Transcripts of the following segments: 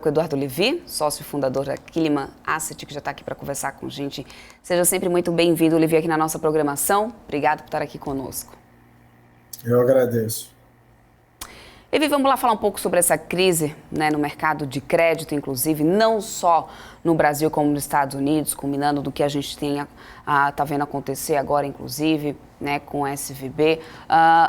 Com o Eduardo Levi, sócio fundador da Kiliman Asset, que já está aqui para conversar com a gente. Seja sempre muito bem-vindo, Levi, aqui na nossa programação. Obrigado por estar aqui conosco. Eu agradeço. Levi, vamos lá falar um pouco sobre essa crise, no mercado de crédito, inclusive, não só no Brasil como nos Estados Unidos, combinando do que a gente está vendo acontecer agora, inclusive, com o SVB.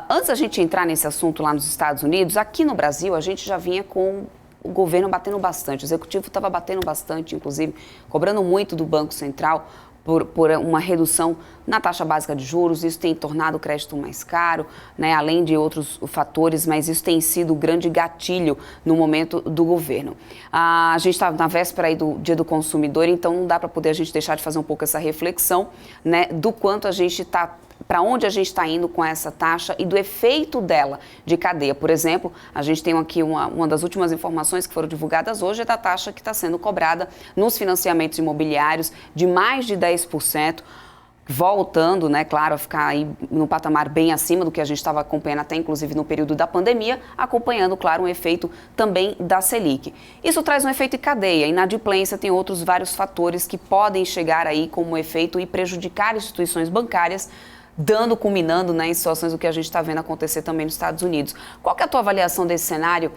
Antes da gente entrar nesse assunto lá nos Estados Unidos, aqui no Brasil a gente já vinha com o governo batendo bastante, o executivo estava batendo bastante, inclusive, cobrando muito do Banco Central por uma redução na taxa básica de juros. Isso tem tornado o crédito mais caro, além de outros fatores, mas isso tem sido o grande gatilho no momento do governo. A gente está na véspera aí do Dia do Consumidor, então não dá para poder a gente deixar de fazer um pouco essa reflexão, do quanto a gente está, para onde a gente está indo com essa taxa e do efeito dela de cadeia. Por exemplo, a gente tem aqui uma das últimas informações que foram divulgadas hoje, é da taxa que está sendo cobrada nos financiamentos imobiliários de mais de 10%, voltando, claro, a ficar aí no patamar bem acima do que a gente estava acompanhando até, inclusive, no período da pandemia, acompanhando, claro, um efeito também da Selic. Isso traz um efeito em cadeia. Inadimplência tem outros vários fatores que podem chegar aí como efeito e prejudicar instituições bancárias, culminando em situações do que a gente está vendo acontecer também nos Estados Unidos. Qual que é a tua avaliação desse cenário,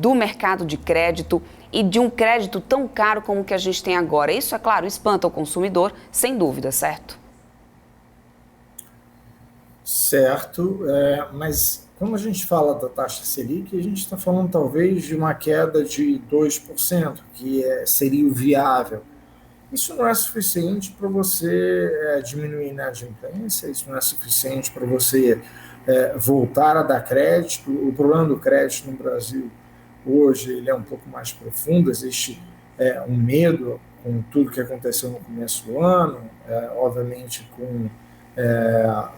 do mercado de crédito e de um crédito tão caro como o que a gente tem agora? Isso, é claro, espanta o consumidor, sem dúvida, certo? Certo, mas quando a gente fala da taxa Selic, a gente está falando talvez de uma queda de 2%, que seria o viável. Isso não é suficiente para você diminuir a inadimplência, isso não é suficiente para você voltar a dar crédito. O problema do crédito no Brasil hoje ele é um pouco mais profundo, existe um medo com tudo que aconteceu no começo do ano, obviamente com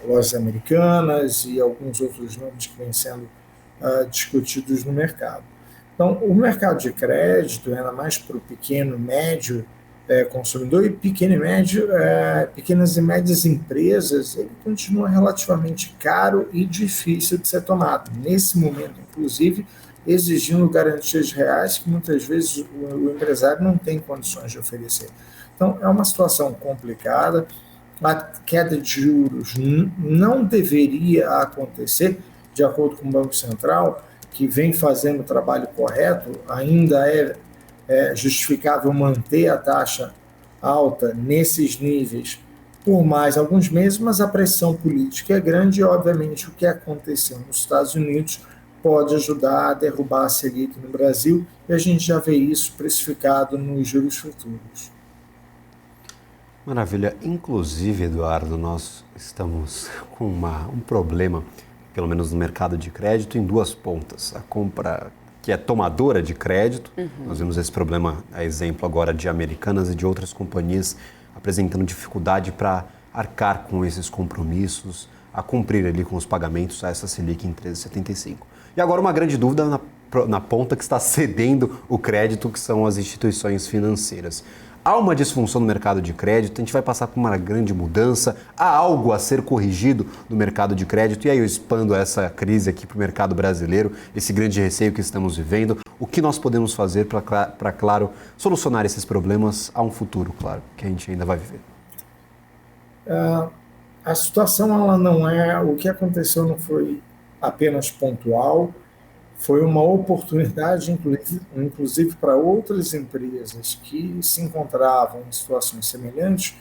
lojas americanas e alguns outros nomes que vêm sendo discutidos no mercado. Então, o mercado de crédito, ainda mais para o pequeno, médio consumidor e pequenas e médias empresas, ele continua relativamente caro e difícil de ser tomado. Nesse momento, inclusive, exigindo garantias reais que muitas vezes o empresário não tem condições de oferecer. Então, é uma situação complicada. A queda de juros não deveria acontecer, de acordo com o Banco Central, que vem fazendo o trabalho correto. Ainda é justificável manter a taxa alta nesses níveis por mais alguns meses, mas a pressão política é grande e, obviamente, o que aconteceu nos Estados Unidos pode ajudar a derrubar a Selic no Brasil, e a gente já vê isso precificado nos juros futuros. Maravilha. Inclusive, Eduardo, nós estamos com um problema, pelo menos no mercado de crédito, em duas pontas. A compra que é tomadora de crédito, nós vemos esse problema, a exemplo agora de Americanas e de outras companhias apresentando dificuldade para arcar com esses compromissos, a cumprir ali com os pagamentos a essa Selic em 13,75. E agora uma grande dúvida na ponta que está cedendo o crédito, que são as instituições financeiras. Há uma disfunção no mercado de crédito, a gente vai passar por uma grande mudança, há algo a ser corrigido no mercado de crédito, e aí eu expando essa crise aqui para o mercado brasileiro, esse grande receio que estamos vivendo, o que nós podemos fazer para, claro, solucionar esses problemas a um futuro, claro, que a gente ainda vai viver? A situação, ela não é, o que aconteceu não foi apenas pontual, foi uma oportunidade, inclusive para outras empresas que se encontravam em situações semelhantes,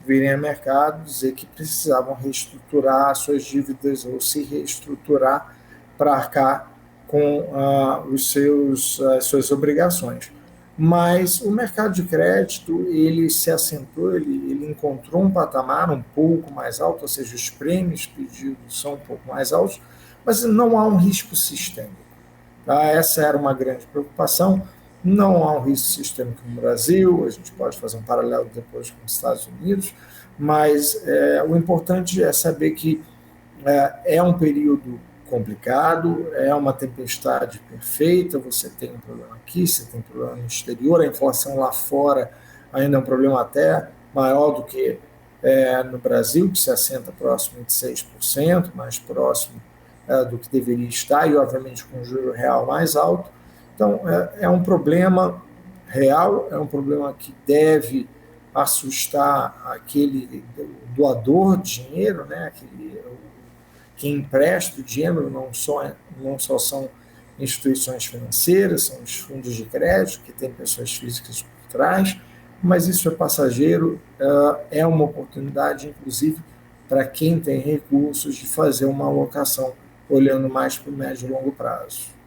virem a mercado dizer que precisavam reestruturar suas dívidas ou se reestruturar para arcar com as suas obrigações. Mas o mercado de crédito, ele se assentou, ele encontrou um patamar um pouco mais alto, ou seja, os prêmios pedidos são um pouco mais altos, mas não há um risco sistêmico. Tá? Essa era uma grande preocupação. Não há um risco sistêmico no Brasil, a gente pode fazer um paralelo depois com os Estados Unidos, mas o importante é saber que é um período complicado, é uma tempestade perfeita, você tem um problema aqui, você tem um problema no exterior, a inflação lá fora ainda é um problema até maior do que no Brasil, que se assenta próximo de 6%, mais próximo do que deveria estar, e obviamente com o juro real mais alto. Então, é um problema real, é um problema que deve assustar aquele doador de dinheiro, né? Quem empresta o dinheiro não só são instituições financeiras, são os fundos de crédito, que têm pessoas físicas por trás, mas isso é passageiro, é uma oportunidade, inclusive, para quem tem recursos de fazer uma alocação olhando mais para o médio e longo prazo.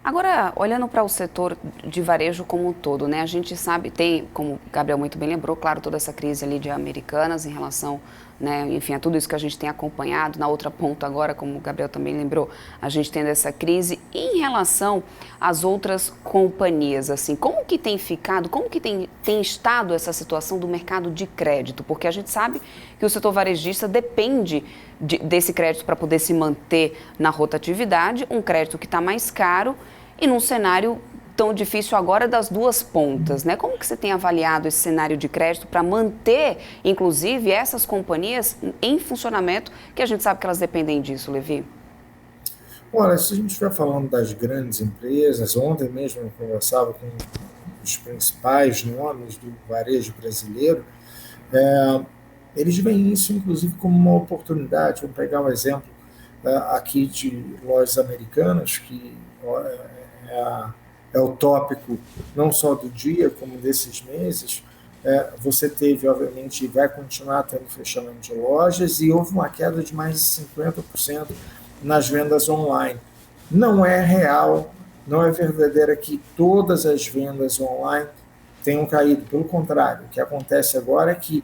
Agora, olhando para o setor de varejo como um todo, né? A gente sabe, tem, como o Gabriel muito bem lembrou, claro, toda essa crise ali de Americanas em relação, né, enfim, a tudo isso que a gente tem acompanhado. Na outra ponta agora, como o Gabriel também lembrou, a gente tendo essa crise. E em relação às outras companhias, assim, como que tem ficado, como que tem estado essa situação do mercado de crédito? Porque a gente sabe que o setor varejista depende desse crédito para poder se manter na rotatividade, um crédito que está mais caro e num cenário tão difícil agora das duas pontas, né? Como que você tem avaliado esse cenário de crédito para manter, inclusive, essas companhias em funcionamento, que a gente sabe que elas dependem disso, Levi? Olha, se a gente estiver falando das grandes empresas, ontem mesmo eu conversava com os principais nomes do varejo brasileiro, eles veem isso, inclusive, como uma oportunidade. Vamos pegar um exemplo aqui de lojas americanas, que é o tópico não só do dia, como desses meses. Você teve, obviamente, e vai continuar tendo fechamento de lojas, e houve uma queda de mais de 50% nas vendas online. Não é real, não é verdadeira que todas as vendas online tenham caído. Pelo contrário, o que acontece agora é que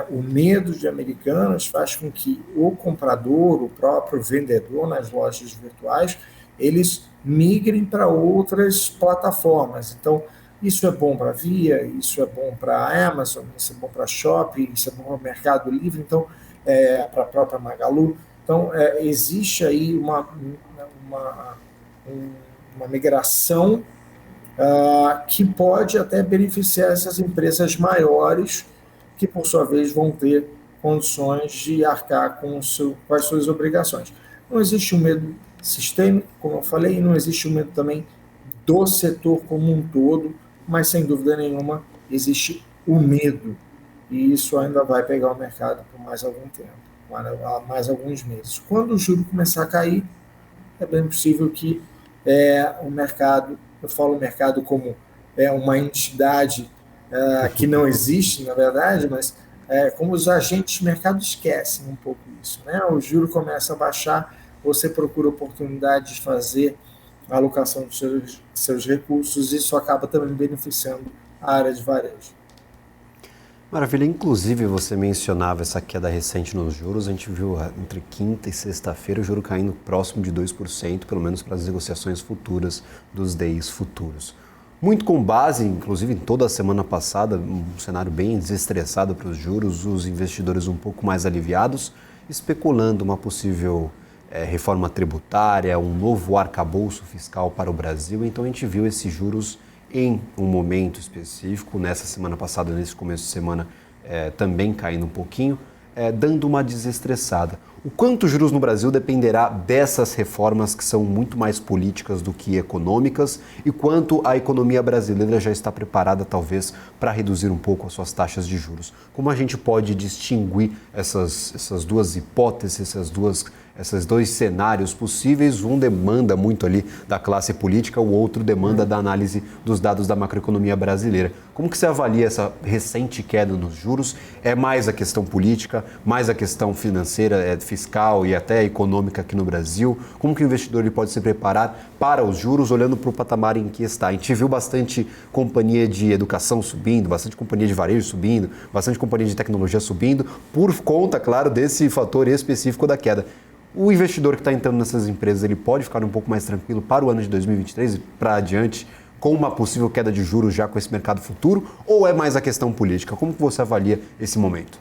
o medo de Americanas faz com que o comprador, o próprio vendedor nas lojas virtuais, eles migrem para outras plataformas. Então, isso é bom para a Via, isso é bom para a Amazon, isso é bom para a Shopee, isso é bom para o Mercado Livre, então, para a própria Magalu. Então, existe aí uma migração que pode até beneficiar essas empresas maiores, que, por sua vez, vão ter condições de arcar com as suas obrigações. Não existe um medo sistêmico, como eu falei, e não existe um medo também do setor como um todo, mas, sem dúvida nenhuma, existe o medo, e isso ainda vai pegar o mercado por mais algum tempo, mais alguns meses. Quando o juro começar a cair, é bem possível que o mercado, eu falo mercado como uma entidade que não existe, na verdade, mas como os agentes de mercado esquecem um pouco isso, né? O juro começa a baixar, você procura oportunidade de fazer a alocação dos seus recursos, e isso acaba também beneficiando a área de varejo. Maravilha, inclusive você mencionava essa queda recente nos juros, a gente viu entre quinta e sexta-feira o juro caindo próximo de 2%, pelo menos para as negociações futuras dos DIs futuros. Muito com base, inclusive, em toda a semana passada, um cenário bem desestressado para os juros, os investidores um pouco mais aliviados, especulando uma possível reforma tributária, um novo arcabouço fiscal para o Brasil. Então a gente viu esses juros em um momento específico, nessa semana passada, nesse começo de semana, também caindo um pouquinho, dando uma desestressada. O quanto os juros no Brasil dependerá dessas reformas que são muito mais políticas do que econômicas, e quanto a economia brasileira já está preparada, talvez, para reduzir um pouco as suas taxas de juros. Como a gente pode distinguir essas duas hipóteses, esses dois cenários possíveis? Um demanda muito ali da classe política, o outro demanda da análise dos dados da macroeconomia brasileira. Como que você avalia essa recente queda nos juros? É mais a questão política, mais a questão financeira, fiscal e até econômica aqui no Brasil? Como que o investidor ele pode se preparar para os juros olhando para o patamar em que está? A gente viu bastante companhia de educação subindo, bastante companhia de varejo subindo, bastante companhia de tecnologia subindo, por conta, claro, desse fator específico da queda. O investidor que está entrando nessas empresas, ele pode ficar um pouco mais tranquilo para o ano de 2023 e para adiante, com uma possível queda de juros já com esse mercado futuro, ou é mais a questão política? Como que você avalia esse momento?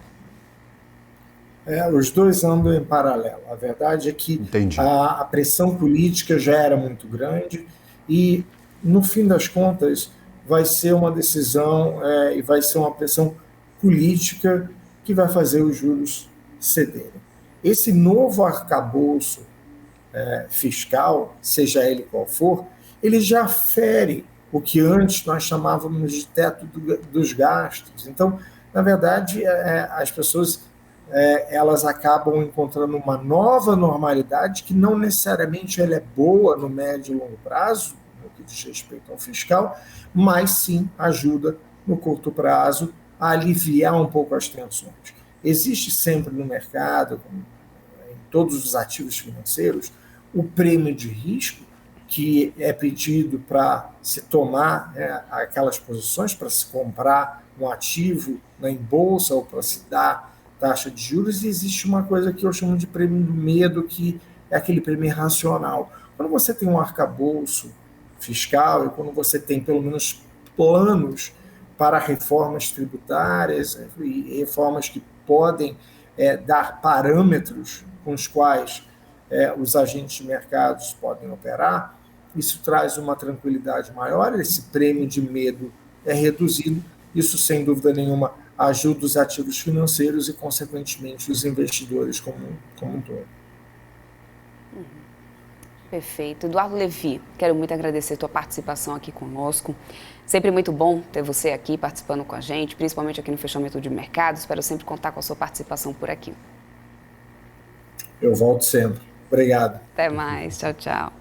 Os dois andam em paralelo. A verdade é que a pressão política já era muito grande e, no fim das contas, vai ser uma decisão e vai ser uma pressão política que vai fazer os juros cederem. Esse novo arcabouço fiscal, seja ele qual for, ele já fere o que antes nós chamávamos de teto dos gastos. Então, na verdade, as pessoas elas acabam encontrando uma nova normalidade que não necessariamente ela é boa no médio e longo prazo, no que diz respeito ao fiscal, mas sim ajuda no curto prazo a aliviar um pouco as tensões. Existe sempre no mercado, em todos os ativos financeiros, o prêmio de risco, que é pedido para se tomar aquelas posições, para se comprar um ativo em bolsa ou para se dar taxa de juros, e existe uma coisa que eu chamo de prêmio do medo, que é aquele prêmio irracional. Quando você tem um arcabouço fiscal e quando você tem pelo menos planos para reformas tributárias e reformas que podem dar parâmetros com os quais os agentes de mercados podem operar, isso traz uma tranquilidade maior, esse prêmio de medo é reduzido, isso sem dúvida nenhuma ajuda os ativos financeiros e, consequentemente, os investidores como um todo. Perfeito. Eduardo Levi, quero muito agradecer a tua participação aqui conosco. Sempre muito bom ter você aqui participando com a gente, principalmente aqui no Fechamento de Mercado. Espero sempre contar com a sua participação por aqui. Eu volto sempre. Obrigado. Até mais. Tchau, tchau.